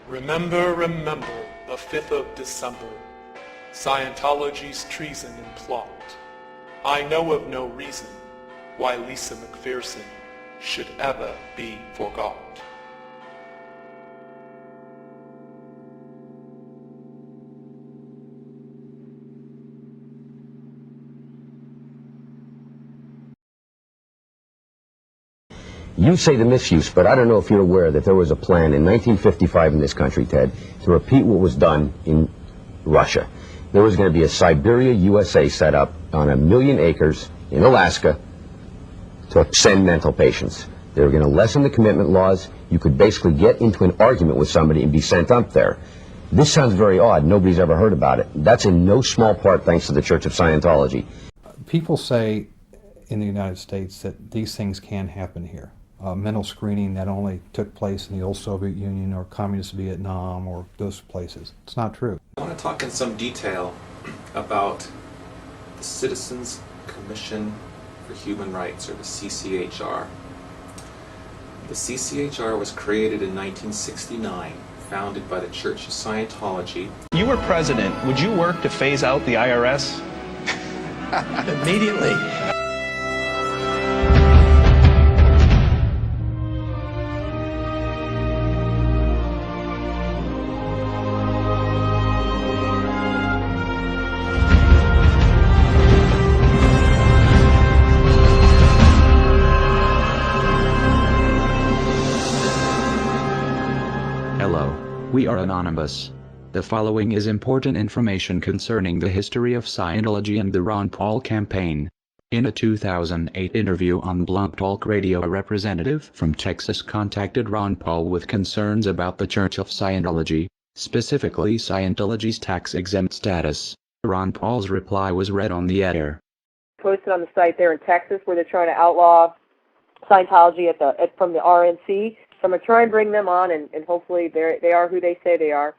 Remember, remember, the 5th of December, Scientology's treason and plot. I know of no reason why Lisa McPherson should ever be forgot. You say the misuse, but I don't know if you're aware that there was a plan in 1955 in this country, Ted, to repeat what was done in Russia. There was going to be a Siberia, USA set up on 1 million acres in Alaska to send mental patients. They were going to lessen the commitment laws. You could basically get into an argument with somebody and be sent up there. This sounds very odd. Nobody's ever heard about it. That's in no small part thanks to the Church of Scientology. People say in the United States that these things can happen here. Mental screening that only took place in the old Soviet Union or communist Vietnam or those places. It's not true. I want to talk in some detail about the Citizens Commission for Human Rights, or the CCHR. The CCHR was created in 1969, founded by the Church of Scientology. If you were president, would you work to phase out the IRS? Immediately. We are anonymous. The following is important information concerning the history of Scientology and the Ron Paul campaign. In a 2008 interview on Blog Talk Radio, a representative from Texas contacted Ron Paul with concerns about the Church of Scientology, specifically Scientology's tax-exempt status. Ron Paul's reply was read on the air. Posted on the site there in Texas where they're trying to outlaw Scientology from the RNC. So I'm going to try and bring them on, and hopefully they are who they say they are.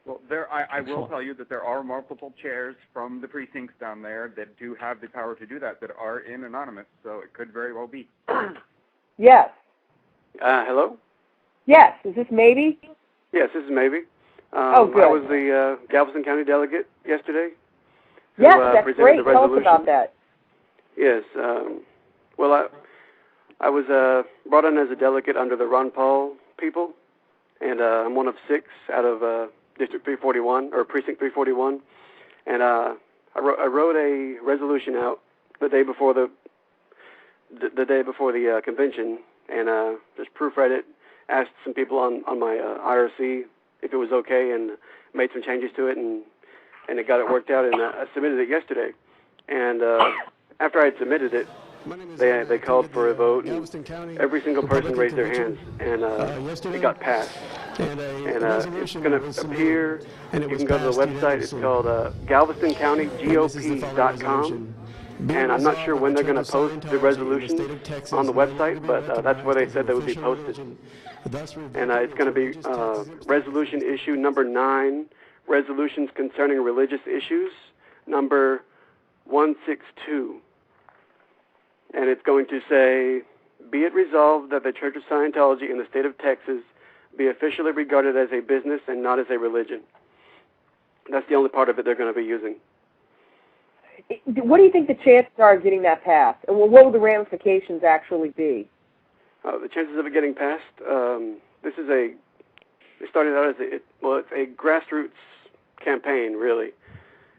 Well, I will tell you that there are multiple chairs from the precincts down there that do have the power to do that are in anonymous, so it could very well be. Yes. Hello? Yes. Is this Maybe? Yes, this is Maybe. Oh, good. I was the Galveston County delegate yesterday. Yes, that's great. Tell us about that. Yes. Well, I was brought in as a delegate under the Ron Paul people, and I'm one of 6 out of District 341, or Precinct 341, and I wrote a resolution out the day before the convention, and just proofread it, asked some people on my IRC if it was okay, and made some changes to it, and it got it worked out, and I submitted it yesterday, and after I had submitted it, they called for a vote, and every single person raised their hands, and it got passed. And it's going to appear, you can go to the website, it's called GalvestonCountyGOP.com, and I'm not sure when they're going to post the resolution on the website, but that's where they said they would be posted. And it's going to be resolution issue number 9, resolutions concerning religious issues, number 162. And it's going to say, be it resolved that the Church of Scientology in the state of Texas be officially regarded as a business and not as a religion. That's the only part of it they're going to be using. What do you think the chances are of getting that passed? And what will the ramifications actually be? The chances of it getting passed, it started out as it's a grassroots campaign, really.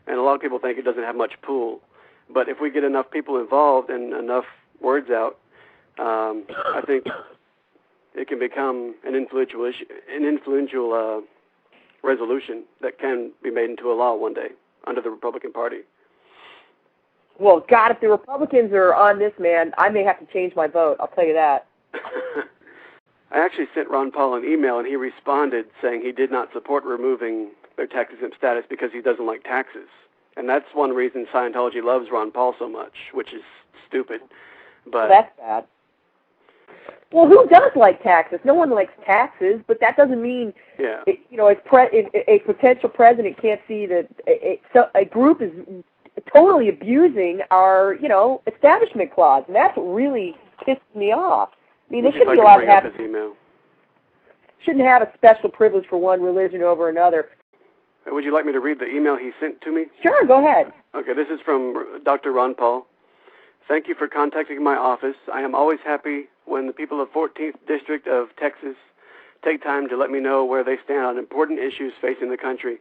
And a lot of people think it doesn't have much pull. But if we get enough people involved and enough words out, I think it can become an influential resolution that can be made into a law one day under the Republican Party. Well, God, if the Republicans are on this, man, I may have to change my vote. I'll tell you that. I actually sent Ron Paul an email, and he responded saying he did not support removing their tax-exempt status because he doesn't like taxes. And that's one reason Scientology loves Ron Paul so much, which is stupid. But that's bad. Well, who does like taxes? No one likes taxes, but that doesn't mean, a potential president can't see that a group is totally abusing our, establishment clause, and that's what really pisses me off. I mean, they should be allowed to have. shouldn't have a special privilege for one religion over another. Would you like me to read the email he sent to me? Sure, go ahead. Okay, this is from Dr. Ron Paul. Thank you for contacting my office. I am always happy when the people of 14th District of Texas take time to let me know where they stand on important issues facing the country.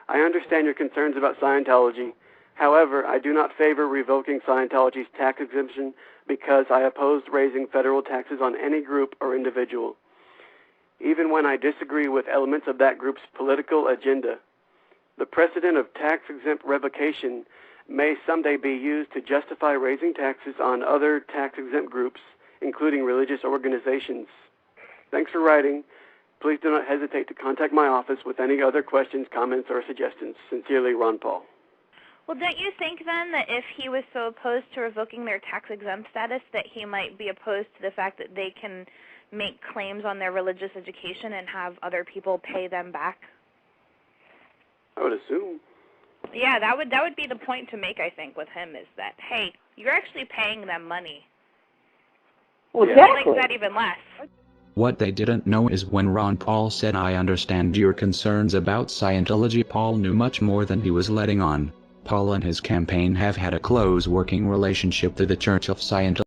I understand your concerns about Scientology. However, I do not favor revoking Scientology's tax exemption because I oppose raising federal taxes on any group or individual, even when I disagree with elements of that group's political agenda. The precedent of tax-exempt revocation may someday be used to justify raising taxes on other tax-exempt groups, including religious organizations. Thanks for writing. Please do not hesitate to contact my office with any other questions, comments, or suggestions. Sincerely, Ron Paul. Well, don't you think then that if he was so opposed to revoking their tax-exempt status that he might be opposed to the fact that they can make claims on their religious education and have other people pay them back? I would assume. Yeah, that would be the point to make, I think, with him, is that, hey, you're actually paying them money. Well, exactly. He likes that even less. What they didn't know is when Ron Paul said, "I understand your concerns about Scientology," Paul knew much more than he was letting on. Paul and his campaign have had a close working relationship to the Church of Scientology.